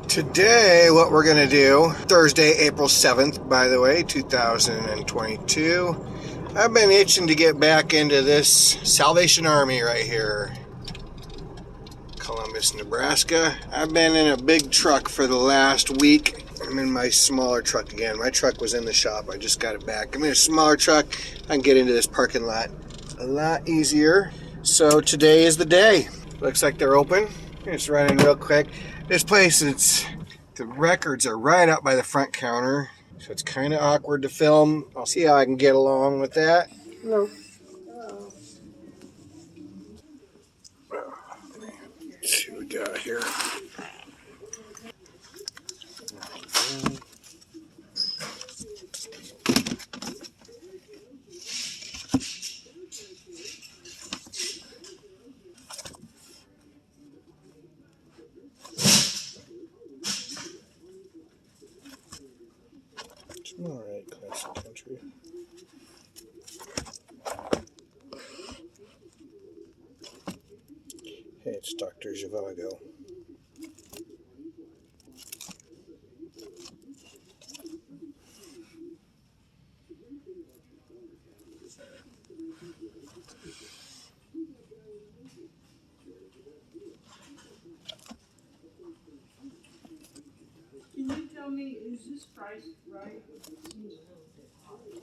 Today, what we're going to do, Thursday, April 7th, by the way, 2022. I've been itching to get back into this Salvation Army right here. Columbus, Nebraska. I've been in a big truck for the last week. I'm in my smaller truck again. My truck was in the shop. I just got it back. I'm in a smaller truck. I can get into this parking lot a lot easier. So today is the day. Looks like they're open. Just running real quick. This place, the records are right up by the front counter, so it's kind of awkward to film. I'll see how I can get along with that. Hello. Let's see what we got here. All right, classic country. Hey, it's Dr. Zhivago. Can you tell me, is this price right? It seems a little bit high.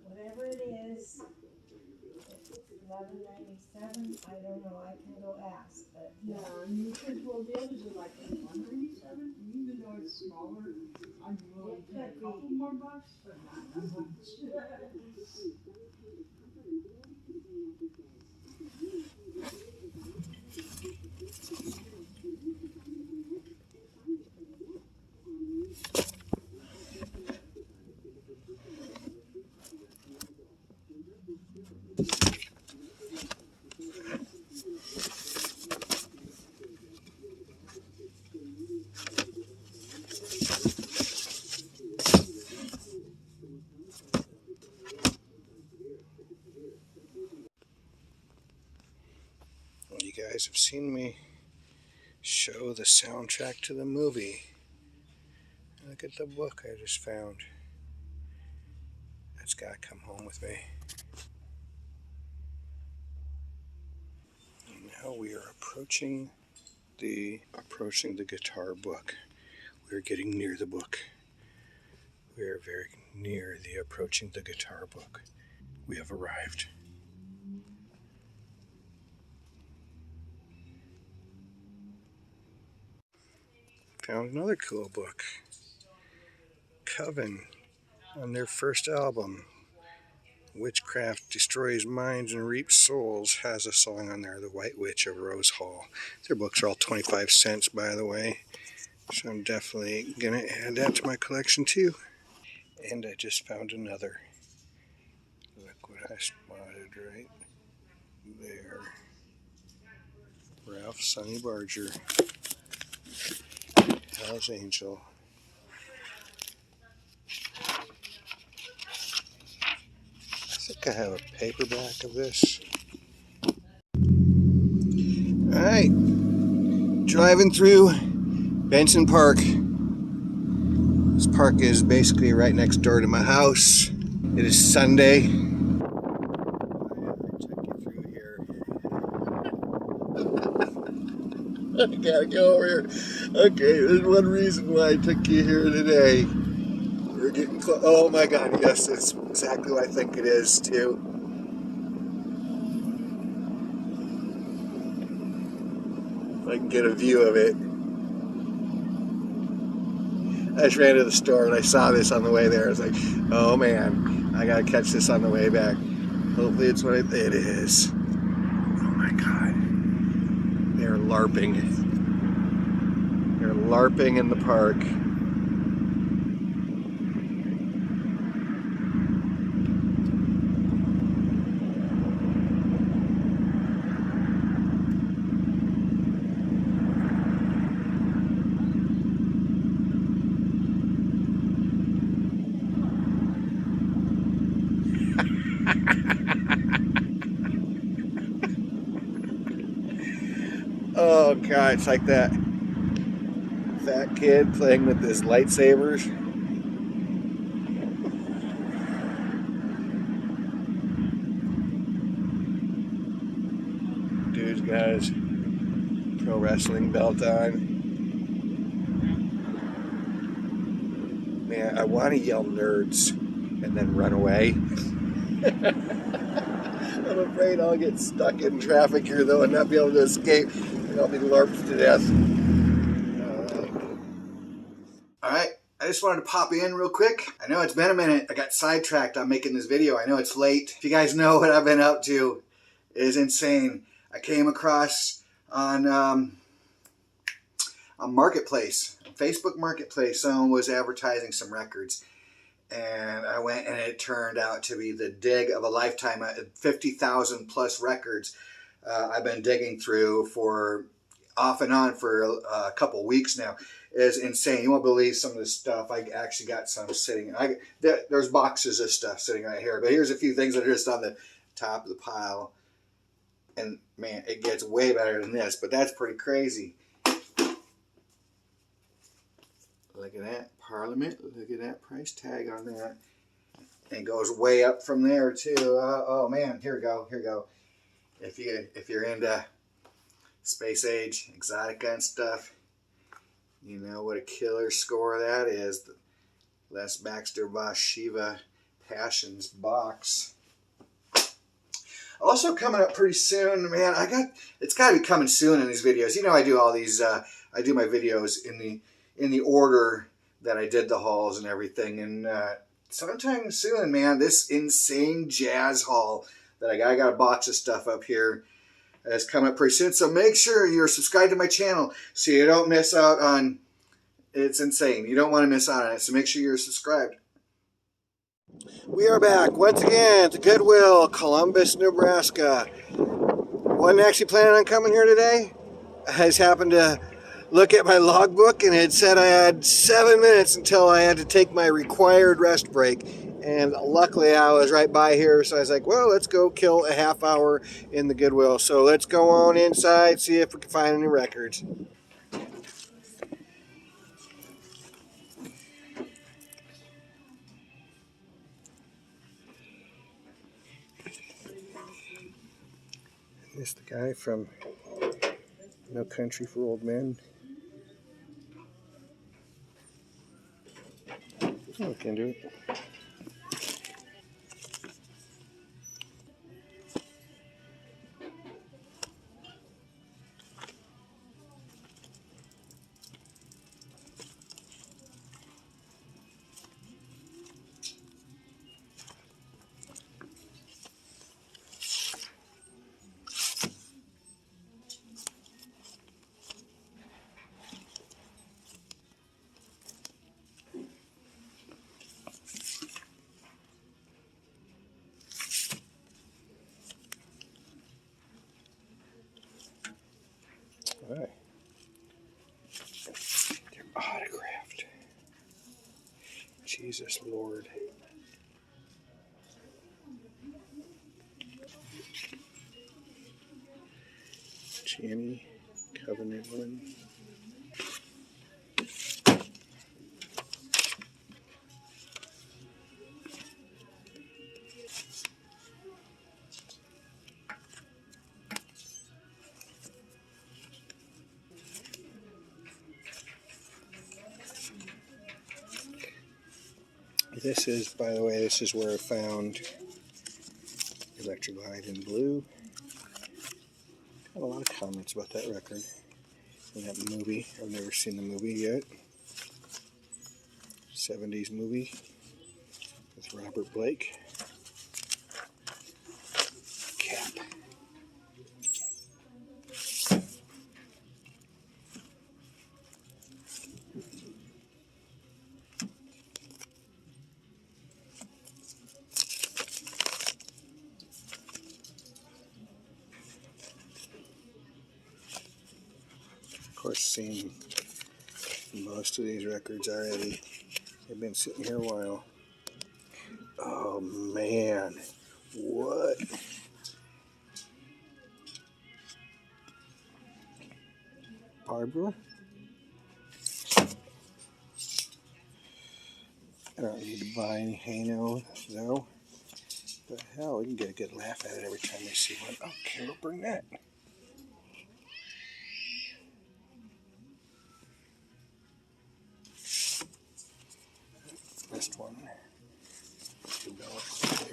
Whatever it is, if it's $11.97, I don't know, I can go ask, but. Yeah, I mean, because, well, the others are like $197, even though it's smaller, I'm willing to pay a couple more bucks, but not that much. You guys have seen me show the soundtrack to the movie. Look at the book I just found. That's got to come home with me. And now we are approaching the guitar book. We're getting near the book. We are very near the approaching the guitar book. We have arrived. Found another cool book. Coven, on their first album, Witchcraft Destroys Minds and Reaps Souls, has a song on there, The White Witch of Rose Hall. Their books are all 25 cents, by the way, so I'm definitely going to add that to my collection too. And I just found another. Look what I spotted right there. Ralph Sonny Barger. Hell's Angel. I think I have a paperback of this. Alright, driving through Benson Park. This park is basically right next door to my house. It is Sunday. I gotta go over here. Okay, there's one reason why I took you here today. We're getting close. Oh my God, yes, it's exactly what I think it is too. If I can get a view of it. I just ran to the store and I saw this on the way there. I was like, oh man, I gotta catch this on the way back. Hopefully it's what it is. Oh my God. They're LARPing. They're LARPing in the park. Oh God, it's like that fat kid playing with his lightsabers. Dude's got his pro wrestling belt on. Man, I want to yell nerds and then run away. I'm afraid I'll get stuck in traffic here though and not be able to escape. And I'll be larped to death. Alright, I just wanted to pop in real quick. I know it's been a minute. I got sidetracked on making this video. I know it's late. If you guys know what I've been up to, it is insane. I came across on Marketplace, Facebook Marketplace. Someone was advertising some records. And I went and it turned out to be the dig of a lifetime. 50,000 plus records I've been digging through for off and on for a couple weeks now. Is insane. You won't believe some of this stuff. I actually got some sitting. There's boxes of stuff sitting right here. But here's a few things that are just on the top of the pile. And man, it gets way better than this. But that's pretty crazy. Look at that. Parliament. Look at that price tag on that. And it goes way up from there too. Oh man, here we go. Here we go. If you're into space age, exotica and stuff, you know what a killer score that is. The Les Baxter Boss Shiva Passions box. Also coming up pretty soon, man. It's got to be coming soon in these videos. You know I do all these. I do my videos in the order that I did the hauls and everything. And sometime soon, man, this insane jazz haul that I got a box of stuff up here. It's coming up pretty soon, so make sure you're subscribed to my channel so you don't miss out on. It's insane. You don't want to miss out on it, so make sure you're subscribed. We are back once again to Goodwill, Columbus, Nebraska. Wasn't actually planning on coming here today. I just happened to look at my logbook and it said I had 7 minutes until I had to take my required rest break. And luckily I was right by here, so I was like, well, let's go kill a half hour in the Goodwill. So let's go on inside, see if we can find any records. This is the guy from No Country for Old Men. Look into it. All right. They're autographed. Jesus Lord. Jenny Covenant one. This is, by the way, this is where I found Electric Light in Blue. Got a lot of comments about that record and that movie. I've never seen the movie yet. 70s movie with Robert Blake. Cap. Of course, seen most of these records already. They've been sitting here a while. Oh man, what? Barbara? I don't need to buy any Hano though. The hell, we can get a good laugh at it every time we see one. Okay, we'll bring that. Best one. $2.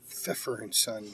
Pfeffer and Son.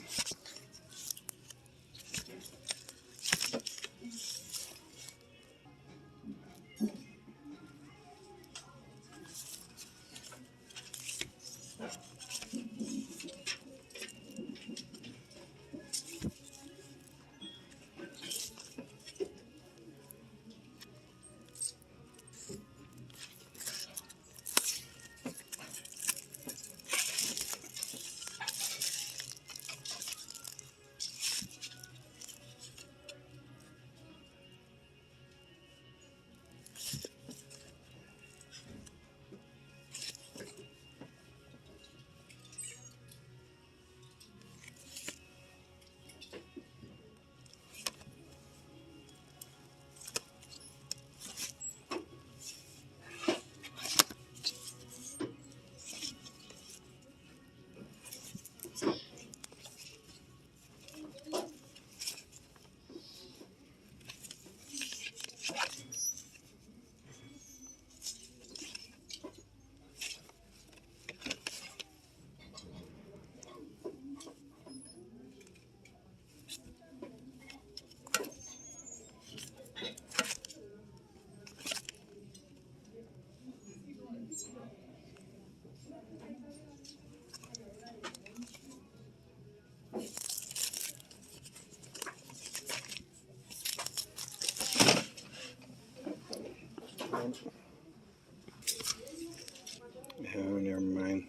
Oh, never mind.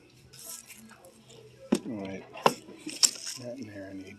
Alright, that in there I need.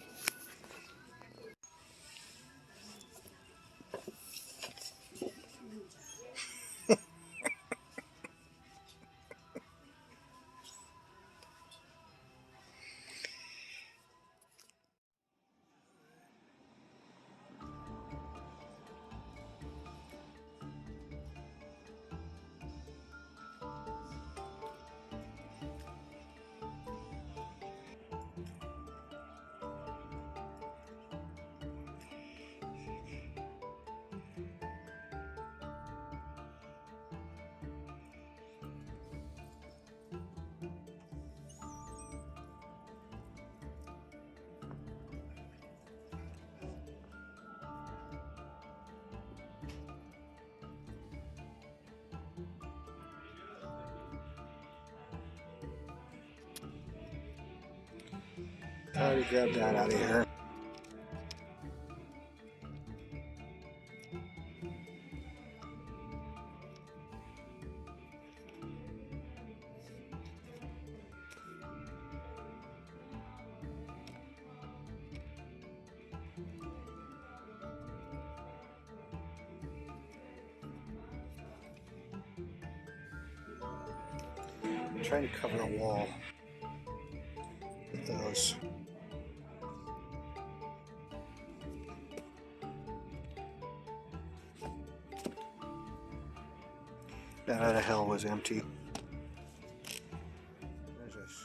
I already grabbed that out of here. I'm trying to cover a wall with those. That out of hell was empty. There's this.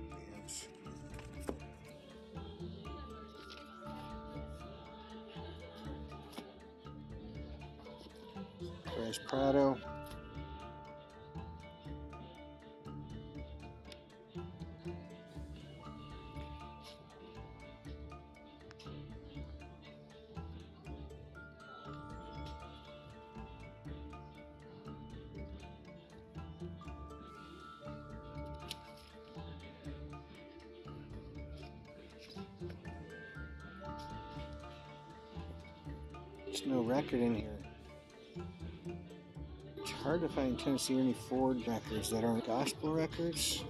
Big pants. There's Prado. There's no record in here. It's hard to find Tennessee Ernie Ford records that aren't gospel records.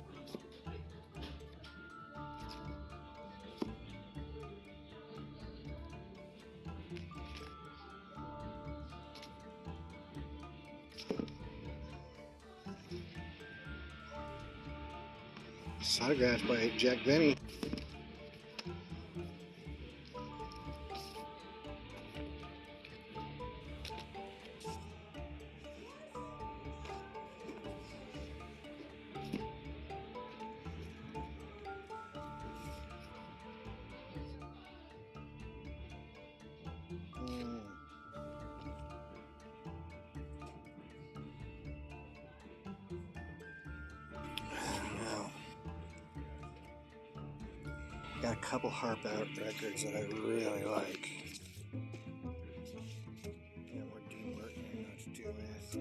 It's autographed by Jack Benny. Got a couple harp out records that I really like. Yeah, more Dean Martin I know what to do with.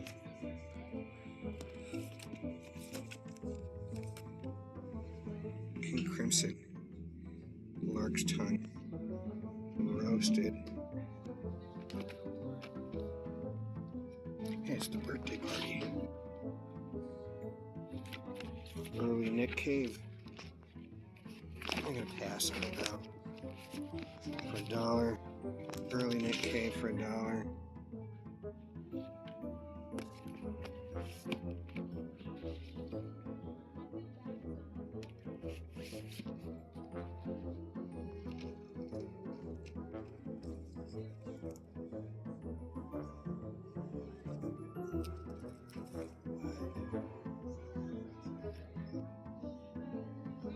King Crimson, Lark's Tongue, Roasted. Hey, it's the birthday party. Early Nick Cave. I'm gonna pass on it though. For $1. Early Nick Cave for $1.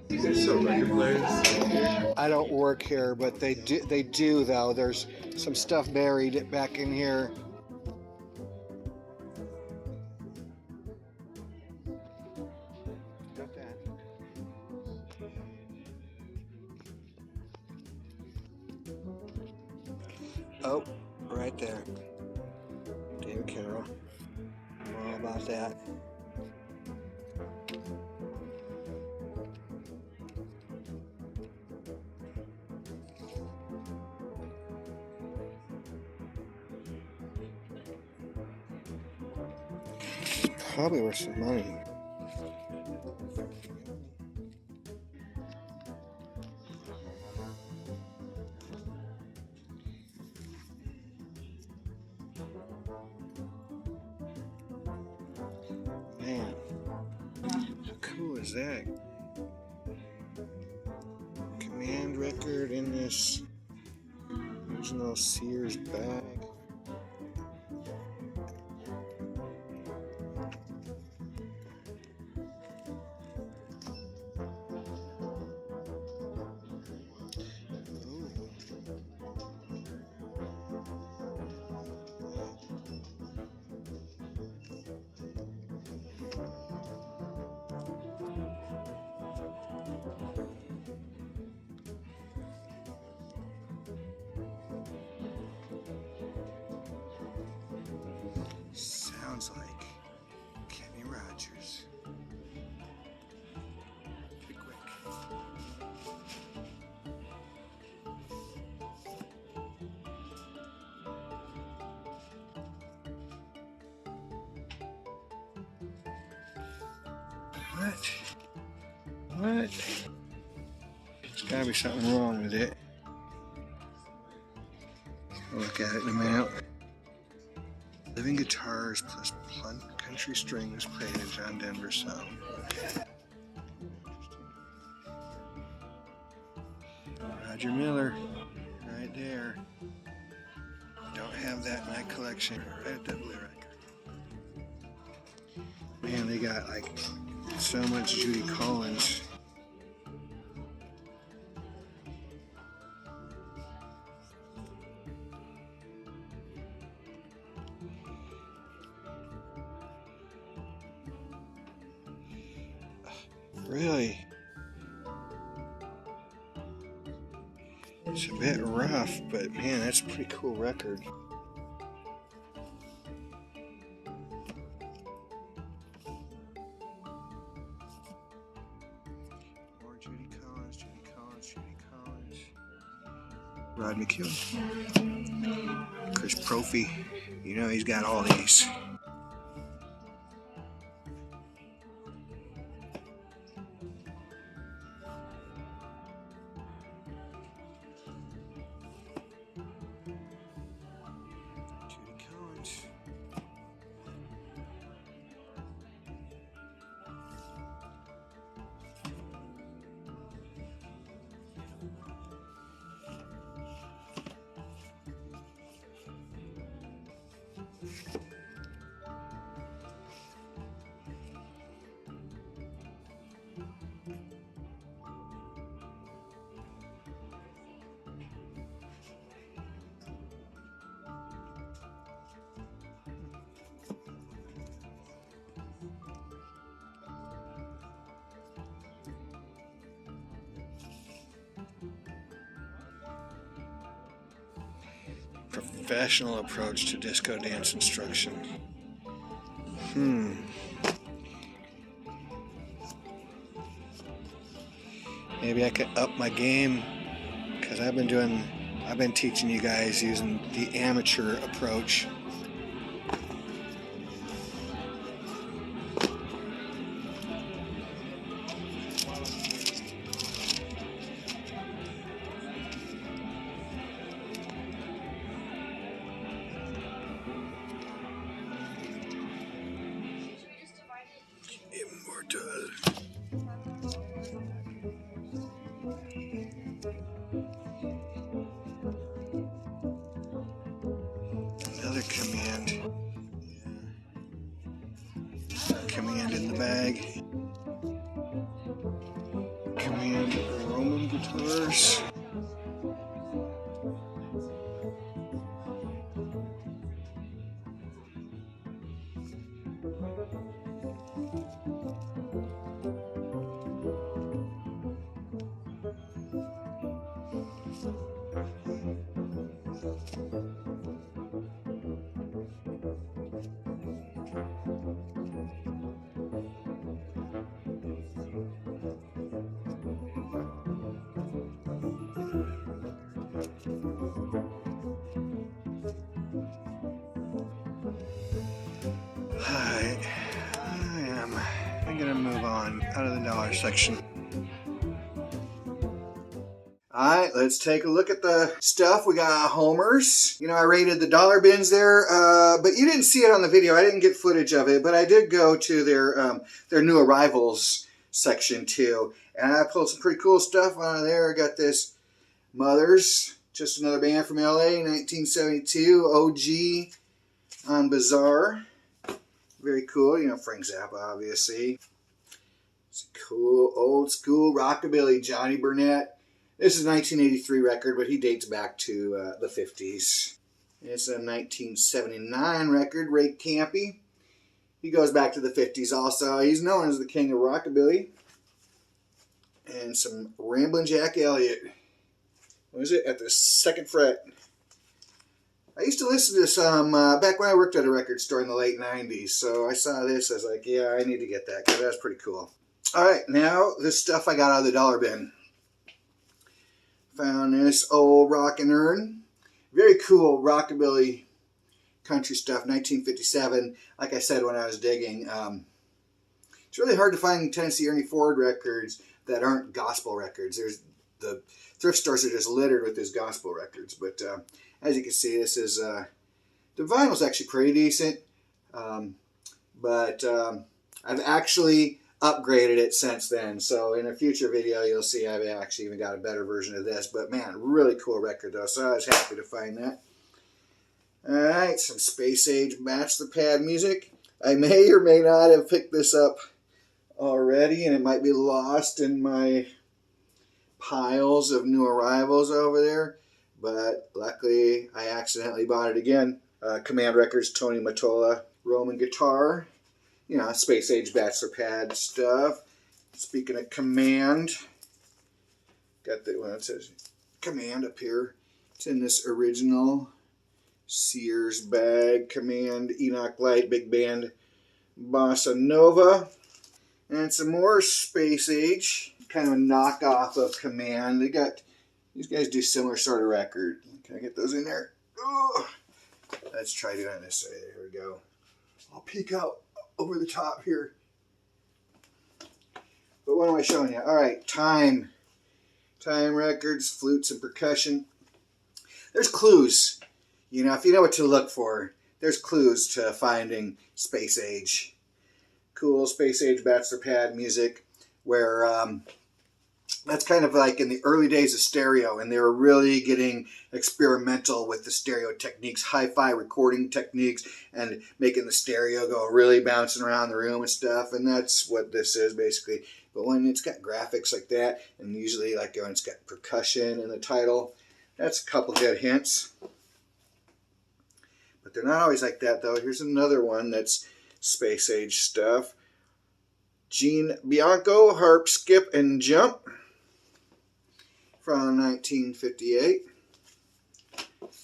You guys sell record players? I don't work here, but they do though. There's some stuff buried back in here. Got that. Oh, right there. David Carroll. All about that. Probably worth some money. Man, how cool is that? Command record in this original Sears bag. Sounds like Kenny Rogers. Pickwick. What? What? There's gotta be something wrong with it. I'll look at it in a minute. Living guitars plus country strings played in John Denver sound. Roger Miller, right there. Don't have that in my collection. Right at that blue record. Man, they got like so much Judy Collins. Really? It's a bit rough, but man, that's a pretty cool record. More Judy Collins, Judy Collins, Judy Collins. Rod McKeown. Chris Prophy. You know he's got all these. professional approach to disco dance instruction. Maybe I could up my game, because I've been teaching you guys using the amateur approach. Immortal. Another command. Yeah. Command in the bag. Command Roman guitars. Alright, I'm gonna move on out of the dollar section. Alright, let's take a look at the stuff. We got Homers. You know, I rated the dollar bins there, but you didn't see it on the video. I didn't get footage of it, but I did go to their new arrivals section too. And I pulled some pretty cool stuff out of there. I got this Mothers, just another band from LA, 1972, OG on Bazaar. Very cool, you know, Frank Zappa, obviously. It's a cool, old school rockabilly, Johnny Burnett. This is a 1983 record, but he dates back to the 50s. It's a 1979 record, Ray Campy. He goes back to the 50s also. He's known as the king of rockabilly. And some Ramblin' Jack Elliott. What is it? At the Second Fret. I used to listen to some back when I worked at a record store in the late 90s. So I saw this. I was like, yeah, I need to get that because that's pretty cool. All right, now the stuff I got out of the dollar bin. Found this old rockin' urn. Very cool rockabilly country stuff, 1957. Like I said when I was digging, it's really hard to find Tennessee Ernie Ford records that aren't gospel records. There's the thrift stores are just littered with his gospel records. But as you can see, this is the vinyl's actually pretty decent. But I've actually upgraded it since then. So in a future video, you'll see I've actually even got a better version of this. But man, really cool record though. So I was happy to find that. All right, some Space Age Match the Pad music. I may or may not have picked this up already, and it might be lost in my piles of new arrivals over there. But luckily, I accidentally bought it again. Command Records, Tony Mottola, Roman guitar. You know, Space Age Bachelor Pad stuff. Speaking of Command, got the one that says Command up here. It's in this original Sears bag. Command Enoch Light Big Band Bossa Nova. And some more Space Age. Kind of a knockoff of Command. These guys do similar sort of record. Can I get those in there? Ugh. Let's try doing it this way. Here we go. I'll peek out over the top here. But what am I showing you? All right, Time records, flutes and percussion. There's clues. You know, if you know what to look for, there's clues to finding Space Age. Cool Space Age Bachelor Pad music where that's kind of like in the early days of stereo, and they were really getting experimental with the stereo techniques, hi-fi recording techniques, and making the stereo go really bouncing around the room and stuff, and that's what this is basically. But when it's got graphics like that, and usually like when it's got percussion in the title, that's a couple good hints. But they're not always like that though. Here's another one that's Space Age stuff. Gene Bianco, Harp, Skip, and Jump. From 1958.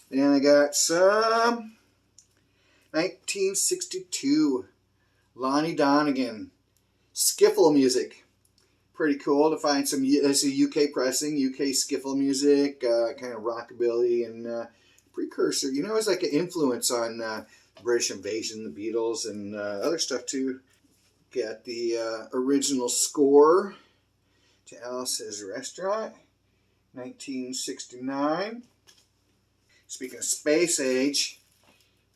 Then I got some 1962 Lonnie Donegan skiffle music. Pretty cool to find some. It's a UK pressing, UK skiffle music, kind of rockabilly and precursor. You know, it's like an influence on British Invasion, the Beatles, and other stuff too. Got the original score to Alice's Restaurant, 1969. Speaking of Space Age,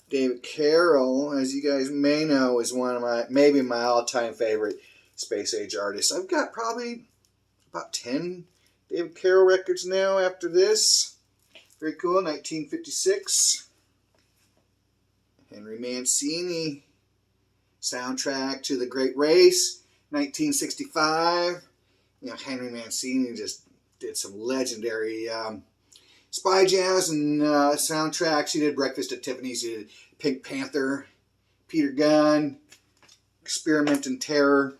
David Carroll, as you guys may know, is one of maybe my all-time favorite Space Age artists. I've got probably about 10 David Carroll records now after this. Very cool, 1956. Henry Mancini, soundtrack to The Great Race, 1965. You know, Henry Mancini just did some legendary spy jazz and soundtracks. He did Breakfast at Tiffany's, he did Pink Panther, Peter Gunn, Experiment in Terror.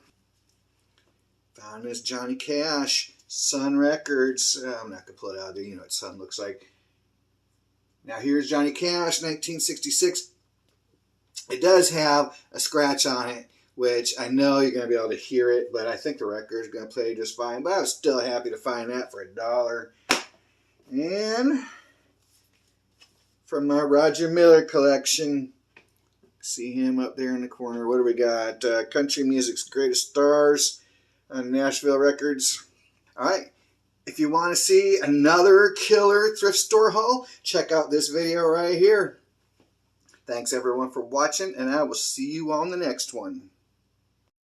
Found this Johnny Cash, Sun Records. I'm not going to pull it out there. You know what Sun looks like. Now here's Johnny Cash, 1966. It does have a scratch on it, which I know you're going to be able to hear it, but I think the record is going to play just fine. But I was still happy to find that for $1. And from my Roger Miller collection, see him up there in the corner. What do we got? Country Music's Greatest Stars on Nashville Records. All right. If you want to see another killer thrift store haul, check out this video right here. Thanks everyone for watching, and I will see you on the next one.